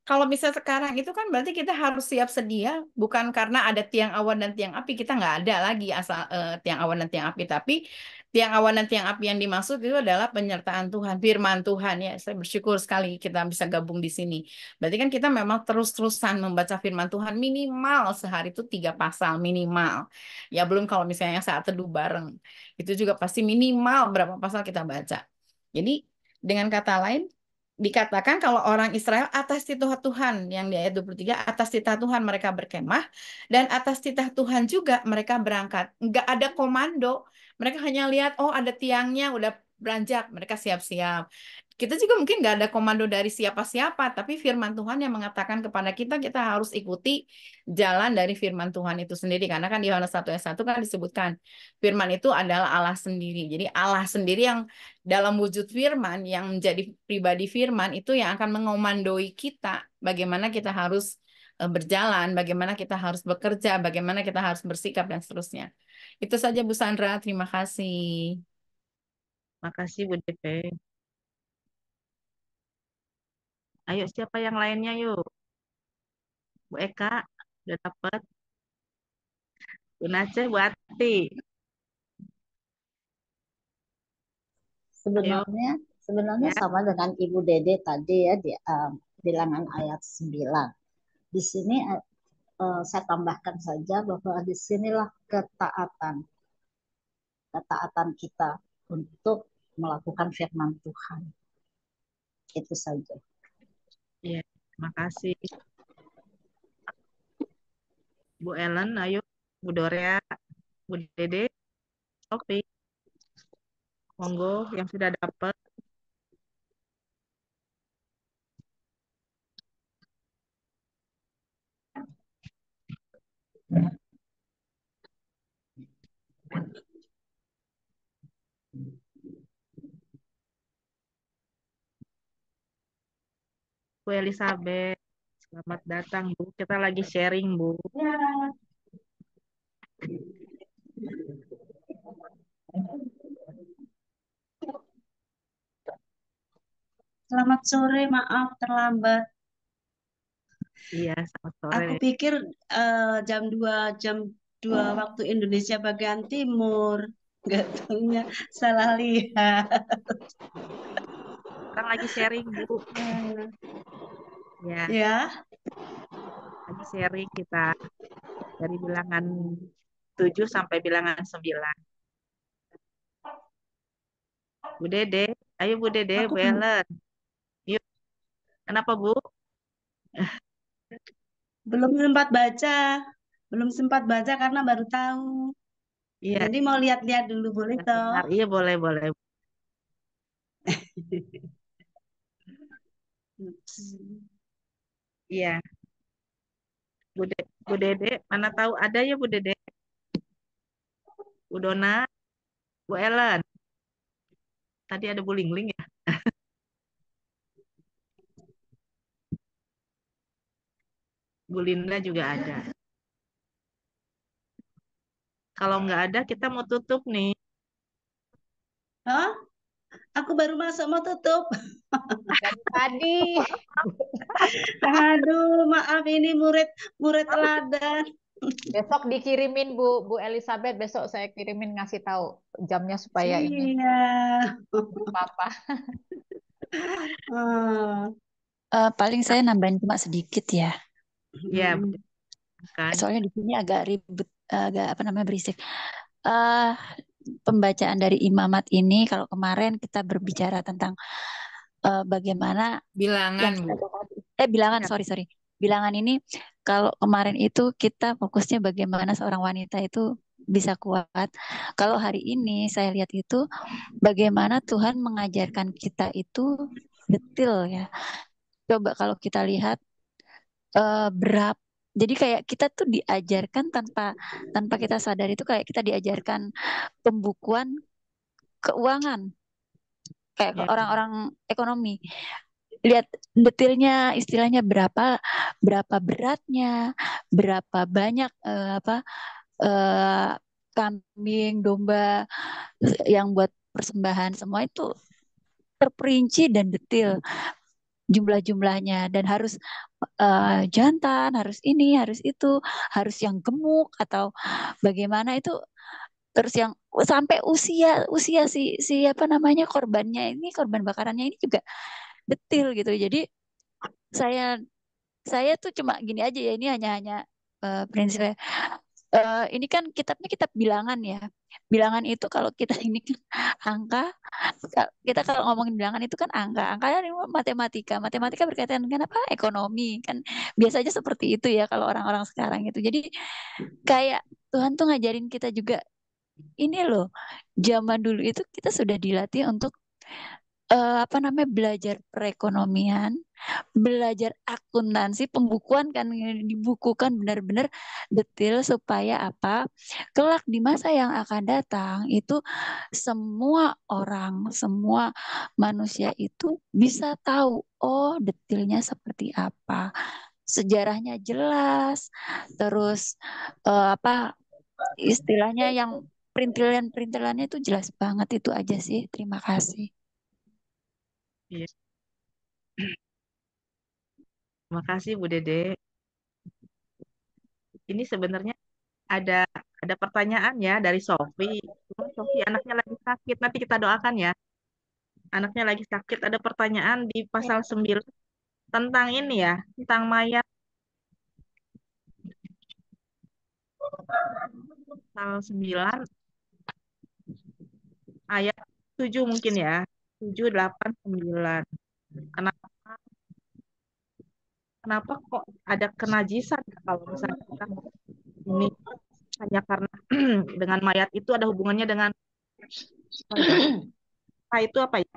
Kalau misal sekarang itu kan berarti kita harus siap sedia, bukan karena ada tiang awan dan tiang api, kita nggak ada lagi asal tiang awan dan tiang api, tapi tiang awan dan tiang api yang dimaksud itu adalah penyertaan Tuhan, firman Tuhan ya. Saya bersyukur sekali kita bisa gabung di sini. Berarti kan kita memang terus-terusan membaca firman Tuhan minimal sehari itu 3 pasal minimal. Ya belum kalau misalnya saat teduh bareng, itu juga pasti minimal berapa pasal kita baca. Jadi dengan kata lain, dikatakan kalau orang Israel atas titah Tuhan, yang di ayat 23, atas titah Tuhan mereka berkemah, dan atas titah Tuhan juga mereka berangkat. Nggak ada komando, mereka hanya lihat, oh ada tiangnya, udah beranjak, mereka siap-siap. Kita juga mungkin nggak ada komando dari siapa-siapa, tapi firman Tuhan yang mengatakan kepada kita, kita harus ikuti jalan dari firman Tuhan itu sendiri. Karena kan di Yohanes 1 ayat 1 kan disebutkan, firman itu adalah Allah sendiri. Jadi Allah sendiri yang dalam wujud firman, yang menjadi pribadi firman, itu yang akan mengomandoi kita, bagaimana kita harus berjalan, bagaimana kita harus bekerja, bagaimana kita harus bersikap, dan seterusnya. Itu saja Bu Sandra, terima kasih. Makasih Bu DP. Ayo siapa yang lainnya yuk? Bu Eka, udah dapet? Bu Nace, Bu Ati. Ayo. Sebenarnya Ya. sama dengan Ibu Dede tadi ya di bilangan ayat 9. Di sini saya tambahkan saja bahwa di sinilah ketaatan kita untuk melakukan firman Tuhan. Itu saja. Iya, terima kasih. Bu Ellen, ayo. Bu Dorea, Bu Dede, Sofi. Monggo yang sudah dapat. Bu Elizabeth, selamat datang Bu. Kita lagi sharing Bu. Selamat sore, maaf terlambat. Iya, selamat sore. Aku pikir jam 2 waktu Indonesia bagian timur. Nggak taunya salah lihat. Kan lagi sharing Bu. Ya. Ya. Lagi sharing kita dari bilangan 7 sampai bilangan 9. Bu Dede, ayo Bu Dede, Aku Bu Ellen. Yuk. Kenapa Bu? belum sempat baca. Belum sempat baca karena baru tahu. Iya. Jadi mau lihat-lihat dulu, boleh toh? Iya, boleh. Iya. Bu Dede, mana tahu ada ya Bu Dede? Bu Dona, Bu Ellen. Tadi ada Bu Lingling ya? Bu Linda juga ada. Kalau nggak ada, kita mau tutup nih. Hah? Aku baru masuk mau tutup. Dari tadi. Aduh, maaf ini murid teladan. Besok dikirimin Bu Elizabeth, besok saya kirimin ngasih tahu jamnya supaya ini. Iya. Apa? Paling saya nambahin cuma sedikit ya. Iya. Kan. Soalnya di sini agak ribet, agak berisik. Pembacaan dari imamat ini, kalau kemarin kita berbicara tentang bagaimana bilangan, bilangan, sorry. Bilangan ini kalau kemarin itu kita fokusnya bagaimana seorang wanita itu bisa kuat. Kalau hari ini saya lihat itu bagaimana Tuhan mengajarkan kita itu detail ya. Coba kalau kita lihat berapa, jadi kayak kita tuh diajarkan tanpa kita sadar, itu kayak kita diajarkan pembukuan keuangan kayak orang-orang ekonomi. Lihat detailnya, istilahnya berapa beratnya, berapa banyak kambing, domba yang buat persembahan, semua itu terperinci dan detail jumlah-jumlahnya, dan harus jantan, harus ini, harus itu, harus yang gemuk atau bagaimana itu, terus yang sampai usia si korbannya ini, korban bakarannya ini juga detail gitu. Jadi saya tuh cuma gini aja ya, ini hanya prinsipnya Ini kan kitabnya kitab bilangan ya. Bilangan itu kalau kita ini kan angka, kita kalau ngomongin bilangan itu kan angka. Angka ini matematika. Matematika berkaitan dengan apa? Ekonomi kan. Biasanya seperti itu ya kalau orang-orang sekarang itu. Jadi kayak Tuhan tuh ngajarin kita juga ini loh. Zaman dulu itu kita sudah dilatih untuk apa namanya belajar perekonomian, belajar akuntansi, pembukuan kan dibukukan benar-benar detail supaya apa? Kelak di masa yang akan datang itu semua orang, semua manusia itu bisa tahu, oh detailnya seperti apa. Sejarahnya jelas, terus apa istilahnya yang perintilan-perintilannya itu jelas banget itu aja sih. Terima kasih. Iya. Terima kasih Bu Dede. Ini sebenarnya ada pertanyaan ya dari Sofi. Cuma Sofi anaknya lagi sakit. Nanti kita doakan ya. Anaknya lagi sakit. Ada pertanyaan di pasal 9 tentang ini ya, tentang mayat. Pasal 9 ayat 7 mungkin ya. 7, 8, 9. Kenapa kok ada kenajisan ya kalau misalnya kita ini hanya karena dengan mayat itu ada hubungannya dengan itu apa ya?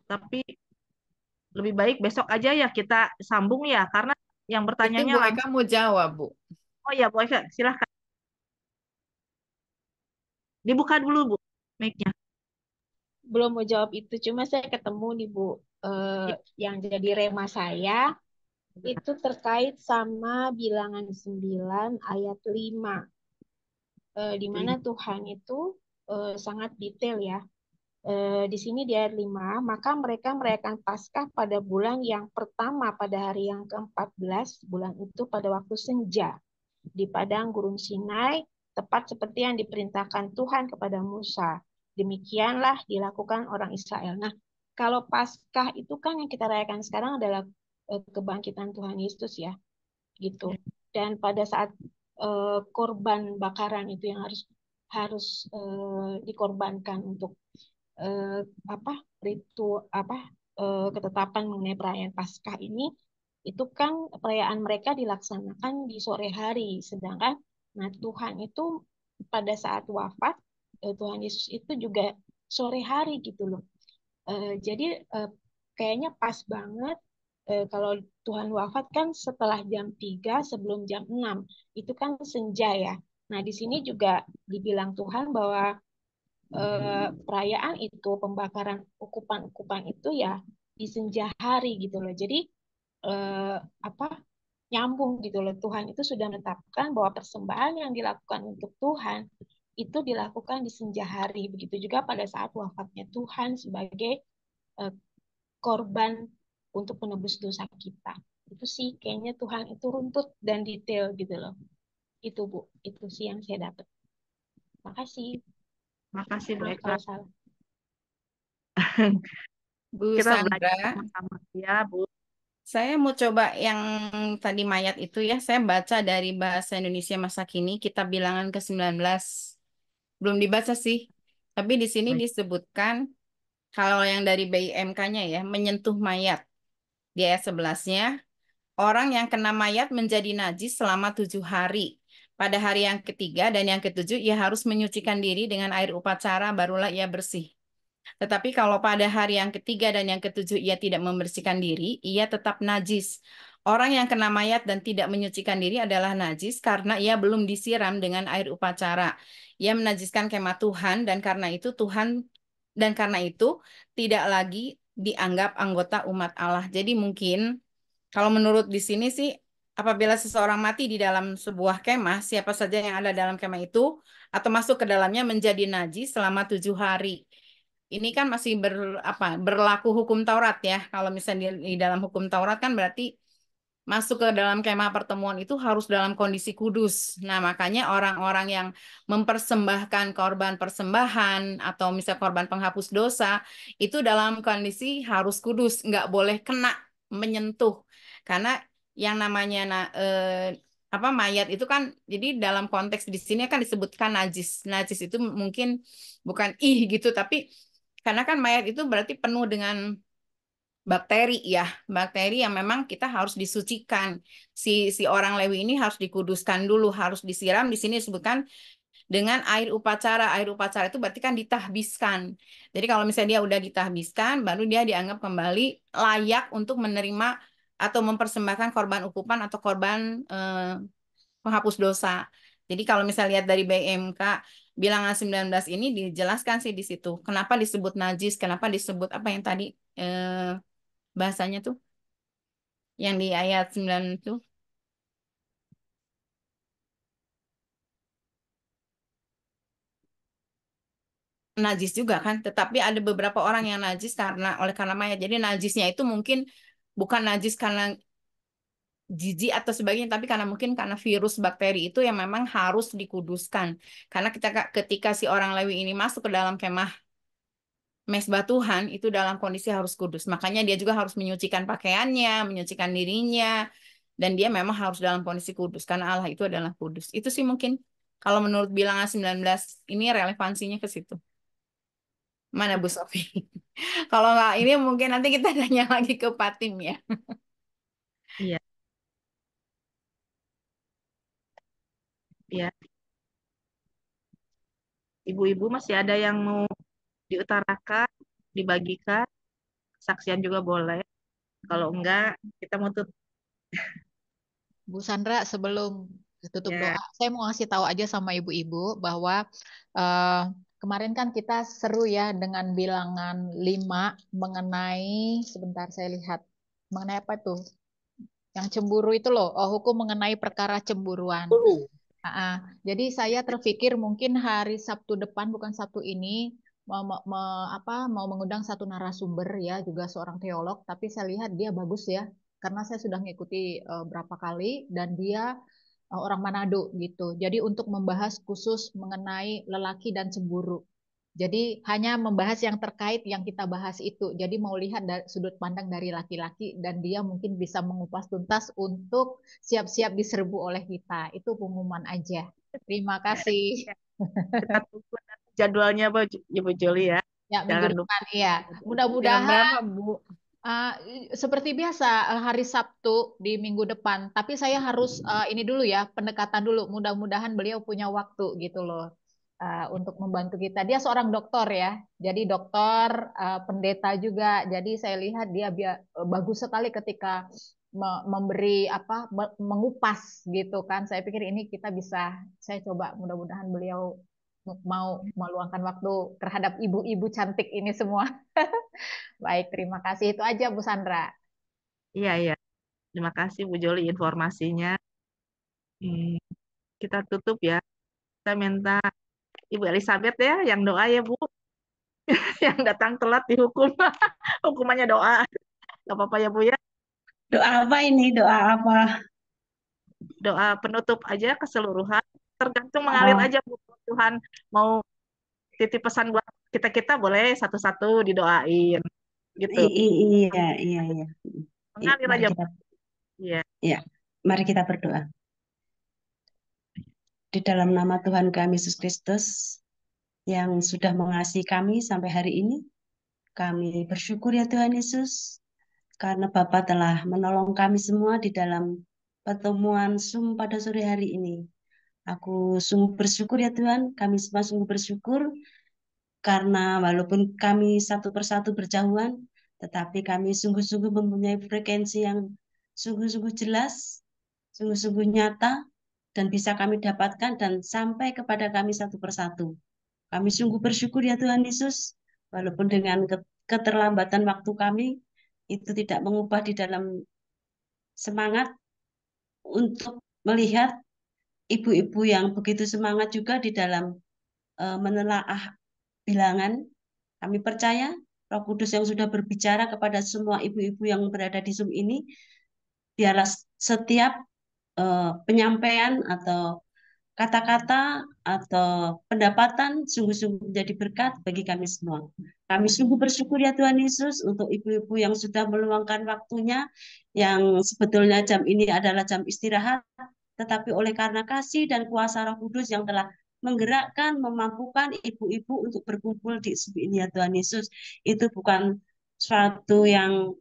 Tapi lebih baik besok aja ya kita sambung ya, karena yang Itu bertanyanya Bu Eka mau jawab, Bu. Oh ya, Bu Eka, silahkan. Dibuka dulu, Bu, mic-nya. Belum mau jawab itu, cuma saya ketemu nih Bu, yang jadi rema saya itu terkait sama bilangan 9 ayat 5. Di mana Tuhan itu sangat detail ya. Di sini di ayat 5, maka mereka merayakan Paskah pada bulan yang pertama pada hari yang ke-14, bulan itu pada waktu senja di padang gurun Sinai, tepat seperti yang diperintahkan Tuhan kepada Musa. Demikianlah dilakukan orang Israel. Nah, kalau Paskah itu kan yang kita rayakan sekarang adalah kebangkitan Tuhan Yesus ya, gitu. Dan pada saat korban bakaran itu yang harus dikorbankan untuk apa ketetapan mengenai perayaan Paskah ini, itu kan perayaan mereka dilaksanakan di sore hari, sedangkan nah Tuhan itu pada saat wafat, Tuhan Yesus itu juga sore hari gitu loh. Jadi kayaknya pas banget kalau Tuhan wafat kan setelah jam 3 sebelum jam 6 itu kan senja ya. Nah di sini juga dibilang Tuhan bahwa perayaan itu, pembakaran ukupan-ukupan itu ya di senja hari gitu loh. Jadi apa nyambung gitu loh. Tuhan itu sudah menetapkan bahwa persembahan yang dilakukan untuk Tuhan itu dilakukan di senja hari. Begitu juga pada saat wafatnya Tuhan sebagai korban untuk menebus dosa kita. Itu sih kayaknya Tuhan itu runtut dan detail gitu loh. Itu Bu, itu sih yang saya dapat. Makasih. Makasih Bu Eka. Kalau salah. Bu Kita Sandra, belajar sama-sama ya, Bu. saya mau coba yang tadi mayat itu ya. Saya baca dari bahasa Indonesia masa kini, kitab bilangan ke-19. Belum dibaca sih. Tapi di sini disebutkan kalau yang dari BIMK-nya ya, menyentuh mayat. Di ayat 11-nya, orang yang kena mayat menjadi najis selama 7 hari. Pada hari yang ketiga dan yang ketujuh, ia harus menyucikan diri dengan air upacara, barulah ia bersih. Tetapi kalau pada hari yang ketiga dan yang ketujuh ia tidak membersihkan diri, ia tetap najis. Orang yang kena mayat dan tidak menyucikan diri adalah najis karena ia belum disiram dengan air upacara. Ia menajiskan kemah Tuhan dan karena itu tidak lagi dianggap anggota umat Allah. Jadi mungkin kalau menurut di sini sih apabila seseorang mati di dalam sebuah kemah, siapa saja yang ada dalam kemah itu atau masuk ke dalamnya menjadi najis selama 7 hari. Ini kan masih berlaku hukum Taurat ya. Kalau misalnya di dalam hukum Taurat kan berarti masuk ke dalam kemah pertemuan itu harus dalam kondisi kudus. Nah, makanya orang-orang yang mempersembahkan korban persembahan atau misalnya korban penghapus dosa itu dalam kondisi harus kudus, nggak boleh kena menyentuh. Karena yang namanya apa mayat itu kan, jadi dalam konteks di sini kan disebutkan najis. Najis itu mungkin bukan gitu, tapi karena kan mayat itu berarti penuh dengan bakteri ya, bakteri yang memang kita harus disucikan. Si orang Lewi ini harus dikuduskan dulu, harus disiram. Di sini disebutkan dengan air upacara. Air upacara itu berarti kan ditahbiskan. Jadi kalau misalnya dia udah ditahbiskan, baru dia dianggap kembali layak untuk menerima atau mempersembahkan korban ukupan atau korban penghapus dosa. Jadi kalau misalnya lihat dari BMK bilangan 19 ini dijelaskan sih di situ. Kenapa disebut najis, kenapa disebut apa yang tadi bahasanya tuh yang di ayat 9 itu najis juga kan, tetapi ada beberapa orang yang najis karena mayat. Jadi najisnya itu mungkin bukan najis karena jijik atau sebagainya, tapi karena mungkin karena virus bakteri itu yang memang harus dikuduskan. Karena ketika si orang Lewi ini masuk ke dalam kemah mesbah Tuhan itu dalam kondisi harus kudus. Makanya dia juga harus menyucikan pakaiannya, menyucikan dirinya, dan dia memang harus dalam kondisi kudus karena Allah itu adalah kudus. Itu sih mungkin kalau menurut bilangan 19 ini relevansinya ke situ. Mana Bu Sofi? Kalau nggak ini mungkin nanti kita tanya lagi ke Patim ya. Iya, iya. Ibu-ibu masih ada yang mau diutarakan, dibagikan, saksian juga boleh. Kalau enggak, kita mau tutup. Bu Sandra, sebelum tutup Ya. doa, saya mau ngasih tahu aja sama ibu-ibu bahwa eh, kemarin kan kita seru ya dengan bilangan 5 mengenai, sebentar saya lihat, mengenai apa tuh? Yang cemburu itu loh, hukum mengenai perkara cemburuan. Jadi saya terpikir mungkin hari Sabtu depan, bukan Sabtu ini, mau mengundang satu narasumber ya, juga seorang teolog, tapi saya lihat dia bagus ya, karena saya sudah mengikuti berapa kali dan dia orang Manado gitu. Jadi untuk membahas khusus mengenai lelaki dan cemburu. Jadi hanya membahas yang terkait yang kita bahas itu. Jadi mau lihat dari sudut pandang dari laki-laki dan dia mungkin bisa mengupas tuntas untuk siap-siap diserbu oleh kita. Itu pengumuman aja. Terima kasih. Kita tunggu jadwalnya Bu Joli ya. Ya, minggu Jangan lupa. depan iya. Jam Mudah-mudahan berapa Bu? seperti biasa hari Sabtu di minggu depan. Tapi saya harus ini dulu ya, pendekatan dulu. Mudah-mudahan beliau punya waktu gitu loh untuk membantu kita. Dia seorang dokter ya, jadi dokter, pendeta juga. Jadi saya lihat dia bagus sekali ketika memberi apa, mengupas gitu kan. Saya pikir ini kita bisa. Saya coba mudah-mudahan beliau mau meluangkan waktu terhadap ibu-ibu cantik ini semua. Baik, terima kasih. Itu aja Bu Sandra. Iya, iya. Terima kasih Bu Joli informasinya. Kita tutup ya. Kita minta Ibu Elizabeth ya yang doa ya Bu. Yang datang telat dihukum. Hukumannya doa. Gak apa-apa ya Bu ya. Doa apa ini? Doa apa? Doa penutup aja keseluruhan. Tergantung mengalir aja Bu. Tuhan mau titip pesan buat kita-kita boleh satu-satu didoain. Gitu. Iya, iya, iya. Mengalir Mari aja. kita, Iya. ya, mari kita berdoa. Di dalam nama Tuhan kami Yesus Kristus yang sudah mengasihi kami sampai hari ini, kami bersyukur ya Tuhan Yesus, karena Bapa telah menolong kami semua di dalam pertemuan Zoom pada sore hari ini. Aku sungguh bersyukur ya Tuhan, kami semua sungguh bersyukur karena walaupun kami satu persatu berjauhan, tetapi kami sungguh-sungguh mempunyai frekuensi yang sungguh-sungguh jelas, sungguh-sungguh nyata, dan bisa kami dapatkan dan sampai kepada kami satu persatu. Kami sungguh bersyukur ya Tuhan Yesus, walaupun dengan keterlambatan waktu kami, itu tidak mengubah di dalam semangat untuk melihat ibu-ibu yang begitu semangat juga di dalam menelaah bilangan. Kami percaya Roh Kudus yang sudah berbicara kepada semua ibu-ibu yang berada di Zoom ini biarlah setiap penyampaian atau kata-kata atau pendapatan sungguh-sungguh menjadi berkat bagi kami semua. Kami sungguh bersyukur ya Tuhan Yesus untuk ibu-ibu yang sudah meluangkan waktunya, yang sebetulnya jam ini adalah jam istirahat, tetapi oleh karena kasih dan kuasa Roh Kudus yang telah menggerakkan, memampukan ibu-ibu untuk berkumpul di ini ya Tuhan Yesus, itu bukan suatu yang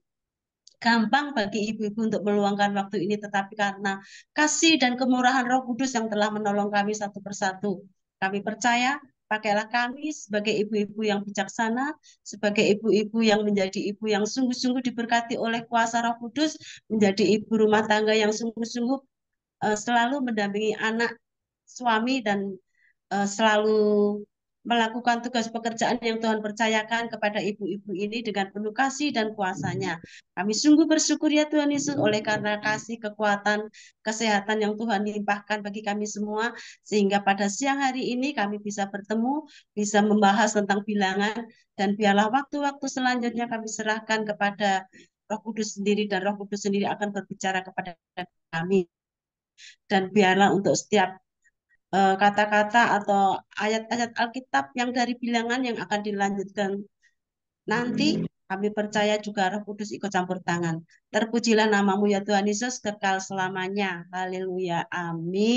gampang bagi ibu-ibu untuk meluangkan waktu ini, tetapi karena kasih dan kemurahan Roh Kudus yang telah menolong kami satu persatu. Kami percaya, pakailah kami sebagai ibu-ibu yang bijaksana, sebagai ibu-ibu yang menjadi ibu yang sungguh-sungguh diberkati oleh kuasa Roh Kudus, menjadi ibu rumah tangga yang sungguh-sungguh selalu mendampingi anak, suami, dan selalu melakukan tugas pekerjaan yang Tuhan percayakan kepada ibu-ibu ini dengan penuh kasih dan kuasa-Nya. Kami sungguh bersyukur ya Tuhan Yesus oleh karena kasih, kekuatan, kesehatan yang Tuhan limpahkan bagi kami semua, sehingga pada siang hari ini kami bisa bertemu, bisa membahas tentang bilangan, dan biarlah waktu-waktu selanjutnya kami serahkan kepada Roh Kudus sendiri, dan Roh Kudus sendiri akan berbicara kepada kami. Dan biarlah untuk setiap kata-kata atau ayat-ayat Alkitab yang dari bilangan yang akan dilanjutkan nanti, kami percaya juga Roh Kudus ikut campur tangan. Terpujilah namamu ya Tuhan Yesus kekal selamanya. Haleluya. Amin.